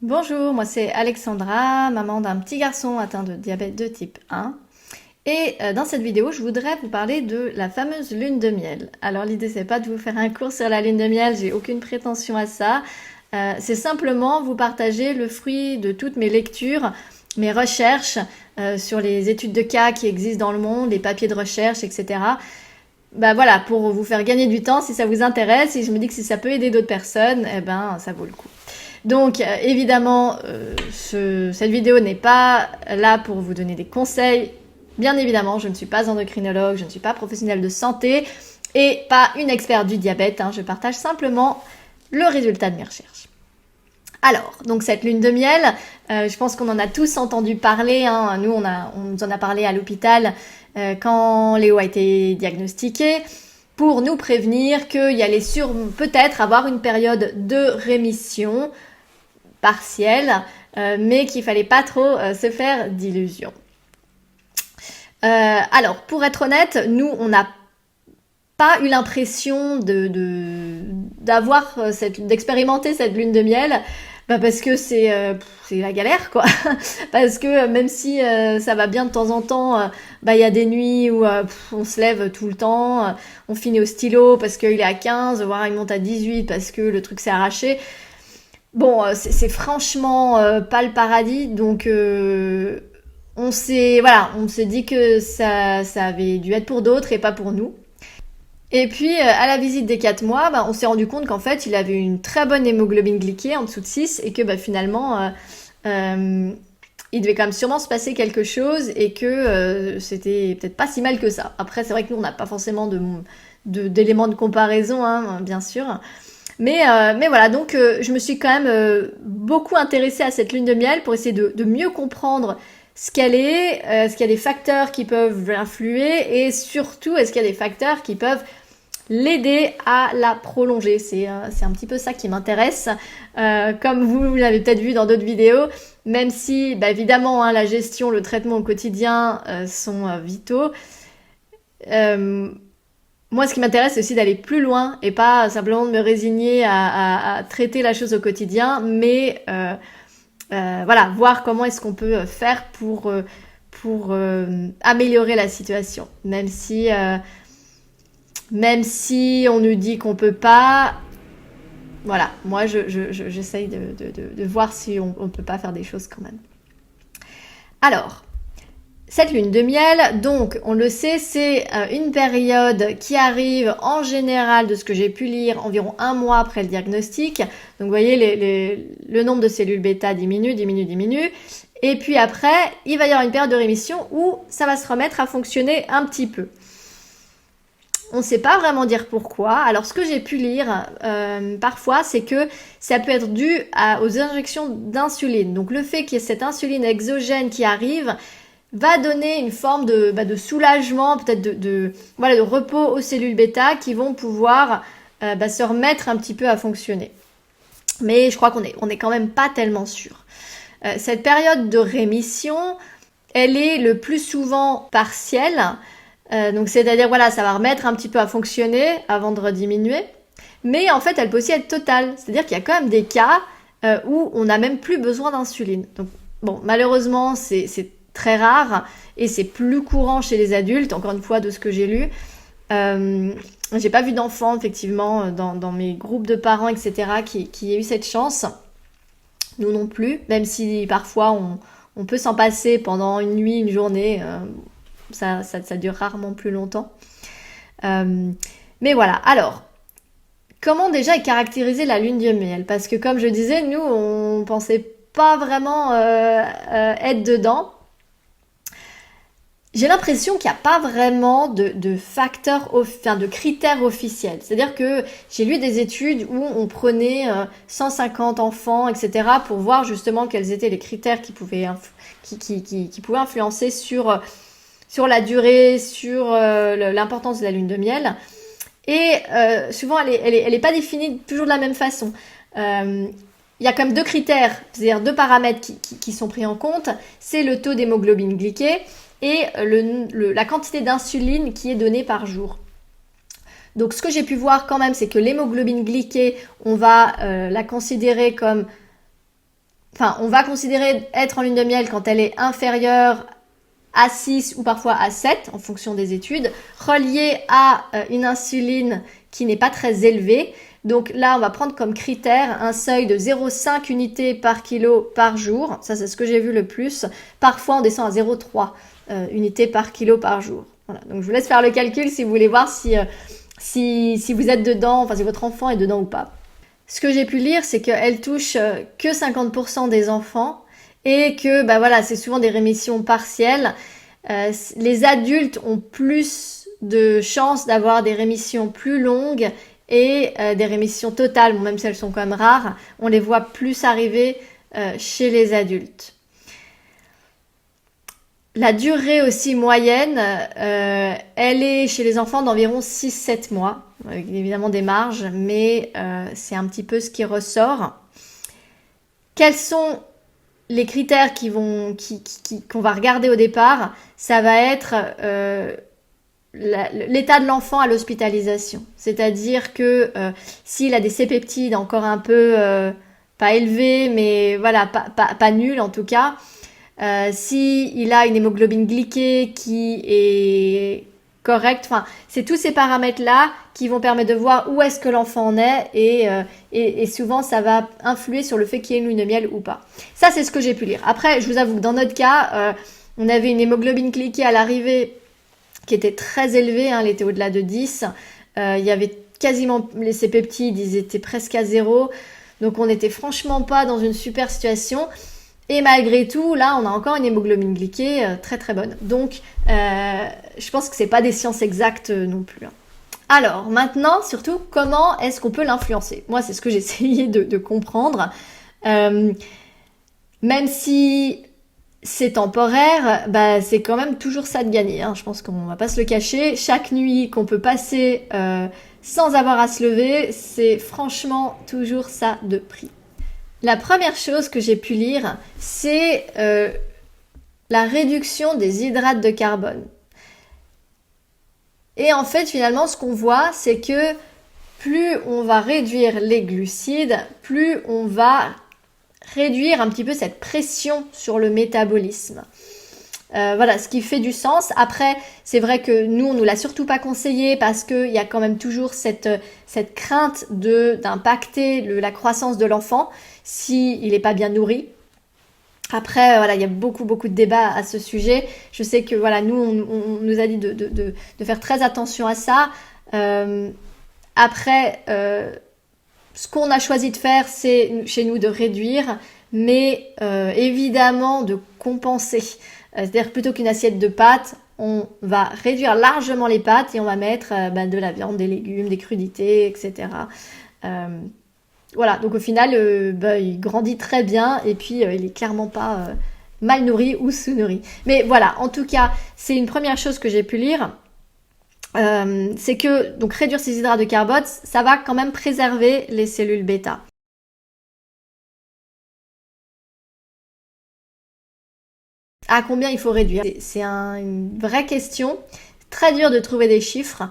Bonjour, moi c'est Alexandra, maman d'un petit garçon atteint de diabète de type 1. Et dans cette vidéo, je voudrais vous parler de la fameuse lune de miel. Alors l'idée c'est pas de vous faire un cours sur la lune de miel, j'ai aucune prétention à ça. C'est simplement vous partager le fruit de toutes mes lectures, mes recherches sur les études de cas qui existent dans le monde, les papiers de recherche, etc. Bah voilà, pour vous faire gagner du temps si ça vous intéresse, et je me dis que si ça peut aider d'autres personnes, eh ben ça vaut le coup. Donc évidemment, cette vidéo n'est pas là pour vous donner des conseils. Bien évidemment, je ne suis pas endocrinologue, je ne suis pas professionnelle de santé et pas une experte du diabète. Je partage simplement le résultat de mes recherches. Alors, donc cette lune de miel, je pense qu'on en a tous entendu parler. Nous, on nous en a parlé à l'hôpital quand Léo a été diagnostiqué, pour nous prévenir qu'il allait peut-être avoir une période de rémission partielle, mais qu'il fallait pas trop se faire d'illusions. Alors, pour être honnête, nous, on n'a pas eu l'impression d'expérimenter cette lune de miel, parce que c'est la galère, quoi. Parce que même si ça va bien de temps en temps, il y a des nuits où on se lève tout le temps, on finit au stylo parce qu'il est à 15, voire il monte à 18 parce que le truc s'est arraché. Bon, c'est franchement pas le paradis, donc on s'est dit que ça avait dû être pour d'autres et pas pour nous. Et puis à la visite des 4 mois, on s'est rendu compte qu'en fait il avait une très bonne hémoglobine glyquée en dessous de 6 et que finalement il devait quand même sûrement se passer quelque chose et que c'était peut-être pas si mal que ça. Après c'est vrai que nous on n'a pas forcément d'éléments de comparaison, bien sûr. Mais voilà, donc je me suis quand même beaucoup intéressée à cette lune de miel pour essayer de mieux comprendre ce qu'elle est, est-ce qu'il y a des facteurs qui peuvent l'influer et surtout est-ce qu'il y a des facteurs qui peuvent l'aider à la prolonger. C'est un petit peu ça qui m'intéresse. Comme vous l'avez peut-être vu dans d'autres vidéos, même si évidemment la gestion, le traitement au quotidien sont vitaux. Moi, ce qui m'intéresse, c'est aussi d'aller plus loin et pas simplement de me résigner à traiter la chose au quotidien, mais voilà, voir comment est-ce qu'on peut faire pour améliorer la situation. Même si on nous dit qu'on peut pas, voilà, moi j'essaye de voir si on peut pas faire des choses quand même. Alors, cette lune de miel, donc on le sait, c'est une période qui arrive en général, de ce que j'ai pu lire, environ 1 mois après le diagnostic. Donc vous voyez, le nombre de cellules bêta diminue. Et puis après, il va y avoir une période de rémission où ça va se remettre à fonctionner un petit peu. On ne sait pas vraiment dire pourquoi. Alors ce que j'ai pu lire parfois, c'est que ça peut être dû aux injections d'insuline. Donc le fait qu'il y ait cette insuline exogène qui arrive va donner une forme de soulagement, peut-être de repos aux cellules bêta qui vont pouvoir se remettre un petit peu à fonctionner. Mais je crois qu'on est quand même pas tellement sûr. Cette période de rémission, elle est le plus souvent partielle. Donc c'est-à-dire ça va remettre un petit peu à fonctionner avant de rediminuer. Mais en fait, elle peut aussi être totale. C'est-à-dire qu'il y a quand même des cas où on n'a même plus besoin d'insuline. Donc bon, malheureusement, c'est très rare et c'est plus courant chez les adultes, encore une fois de ce que j'ai lu. J'ai pas vu d'enfants effectivement dans mes groupes de parents, etc. qui aient eu cette chance. Nous non plus, même si parfois on peut s'en passer pendant une nuit, une journée. Ça dure rarement plus longtemps. Mais voilà, alors, comment déjà est caractérisée la lune de miel? Parce que comme je disais, nous, on pensait pas vraiment être dedans. J'ai l'impression qu'il n'y a pas vraiment de facteurs, de critères officiels. C'est-à-dire que j'ai lu des études où on prenait 150 enfants, etc. pour voir justement quels étaient les critères qui pouvaient influencer sur la durée, sur l'importance de la lune de miel. Et souvent, elle est pas définie toujours de la même façon. Il y a quand même 2 critères, c'est-à-dire 2 paramètres qui sont pris en compte. C'est le taux d'hémoglobine glyquée et la quantité d'insuline qui est donnée par jour. Donc ce que j'ai pu voir quand même, c'est que l'hémoglobine glyquée, on va la considérer comme enfin, on va considérer être en lune de miel quand elle est inférieure à 6 ou parfois à 7 en fonction des études, reliée à une insuline qui n'est pas très élevée. Donc là, on va prendre comme critère un seuil de 0,5 unités par kilo par jour. Ça, c'est ce que j'ai vu le plus. Parfois, on descend à 0,3 unités par kilo par jour. Voilà. Donc, je vous laisse faire le calcul si vous voulez voir si vous êtes dedans, enfin si votre enfant est dedans ou pas. Ce que j'ai pu lire, c'est qu'elle touche que 50% des enfants et que bah voilà, c'est souvent des rémissions partielles. Les adultes ont plus de chances d'avoir des rémissions plus longues et des rémissions totales, bon, même si elles sont quand même rares, on les voit plus arriver chez les adultes. La durée aussi moyenne, elle est chez les enfants d'environ 6-7 mois, avec évidemment des marges, mais c'est un petit peu ce qui ressort. Quels sont les critères qu'on va regarder au départ? Ça va être l'état de l'enfant à l'hospitalisation. C'est-à-dire que s'il a des C-peptides encore un peu pas élevés, mais voilà, pas nuls en tout cas, s'il a une hémoglobine glyquée qui est correcte, enfin, c'est tous ces paramètres-là qui vont permettre de voir où est-ce que l'enfant en est et souvent ça va influer sur le fait qu'il y ait une lune de miel ou pas. Ça, c'est ce que j'ai pu lire. Après, je vous avoue que dans notre cas, on avait une hémoglobine glyquée à l'arrivée qui était très élevée, hein, elle était au-delà de 10. Il y avait quasiment ces peptides, ils étaient presque à 0. Donc on n'était franchement pas dans une super situation. Et malgré tout, là, on a encore une hémoglobine glyquée très très bonne. Donc, je pense que c'est pas des sciences exactes non plus. Hein. Alors, maintenant, surtout, comment est-ce qu'on peut l'influencer? Moi, c'est ce que j'ai essayé de comprendre. Même si c'est temporaire, bah, c'est quand même toujours ça de gagner. Hein. Je pense qu'on va pas se le cacher. Chaque nuit qu'on peut passer sans avoir à se lever, c'est franchement toujours ça de prix. La première chose que j'ai pu lire, c'est la réduction des hydrates de carbone. Et en fait, finalement, ce qu'on voit, c'est que plus on va réduire les glucides, plus on va réduire un petit peu cette pression sur le métabolisme. Voilà, ce qui fait du sens. Après, c'est vrai que nous, on nous l'a surtout pas conseillé parce qu'il y a quand même toujours cette crainte d'impacter la croissance de l'enfant s'il n'est pas bien nourri. Après, voilà, il y a beaucoup de débats à ce sujet. Je sais que voilà, nous, on nous a dit de faire très attention à ça. Après, ce qu'on a choisi de faire, c'est chez nous de réduire, mais évidemment de compenser. C'est-à-dire plutôt qu'une assiette de pâtes, on va réduire largement les pâtes et on va mettre de la viande, des légumes, des crudités, etc. Voilà, donc au final, il grandit très bien et puis il est clairement pas mal nourri ou sous-nourri. Mais voilà, en tout cas, c'est une première chose que j'ai pu lire. C'est que donc réduire ces hydrates de carbone, ça va quand même préserver les cellules bêta. À combien il faut réduire? C'est une vraie question. Très dur de trouver des chiffres.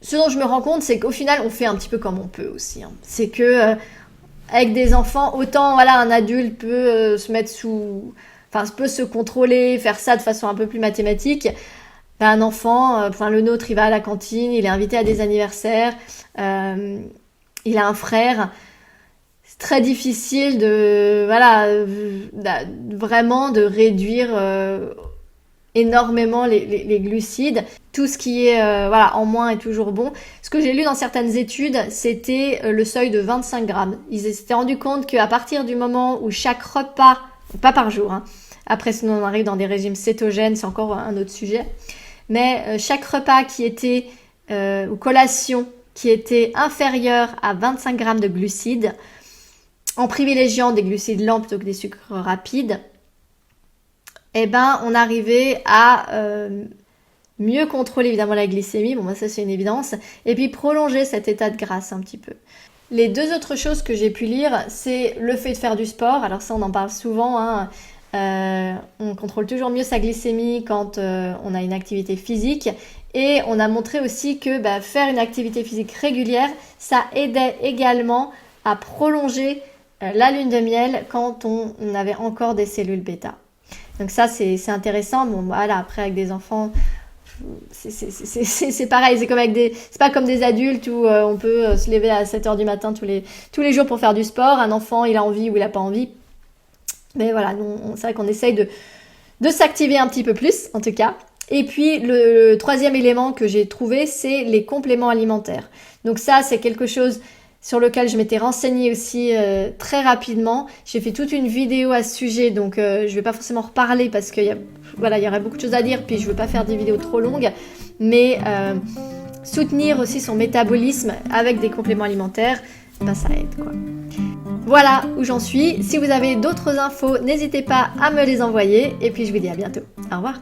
Ce dont je me rends compte, c'est qu'au final, on fait un petit peu comme on peut aussi. Hein. C'est que avec des enfants, autant voilà, un adulte peut peut se contrôler, faire ça de façon un peu plus mathématique. Un enfant, le nôtre, il va à la cantine, il est invité à des anniversaires, il a un frère. C'est très difficile vraiment de réduire énormément les glucides. Tout ce qui est en moins est toujours bon. Ce que j'ai lu dans certaines études, c'était le seuil de 25 grammes. Ils s'étaient rendu compte qu'à partir du moment où chaque repas, pas par jour, hein, après sinon on arrive dans des régimes cétogènes, c'est encore un autre sujet, mais chaque repas qui était, ou collation, qui était inférieur à 25 grammes de glucides, en privilégiant des glucides lents plutôt que des sucres rapides, on arrivait à mieux contrôler évidemment la glycémie, bon ça c'est une évidence, et puis prolonger cet état de grâce un petit peu. Les deux autres choses que j'ai pu lire, c'est le fait de faire du sport, alors ça on en parle souvent, hein. On contrôle toujours mieux sa glycémie quand on a une activité physique, et on a montré aussi que faire une activité physique régulière, ça aidait également à prolonger la lune de miel quand on avait encore des cellules bêta. Donc ça, c'est intéressant. Bon, voilà, après, avec des enfants, c'est pareil. C'est pas comme des adultes où on peut se lever à 7h du matin tous les jours pour faire du sport. Un enfant, il a envie ou il a pas envie. Mais voilà, c'est vrai qu'on essaye de s'activer un petit peu plus, en tout cas. Et puis, le troisième élément que j'ai trouvé, c'est les compléments alimentaires. Donc ça, c'est quelque chose sur lequel je m'étais renseignée aussi très rapidement. J'ai fait toute une vidéo à ce sujet, donc je vais pas forcément reparler parce qu'il y aurait beaucoup de choses à dire, puis je veux pas faire des vidéos trop longues. Mais soutenir aussi son métabolisme avec des compléments alimentaires, ça aide, quoi. Voilà où j'en suis. Si vous avez d'autres infos, n'hésitez pas à me les envoyer. Et puis je vous dis à bientôt. Au revoir.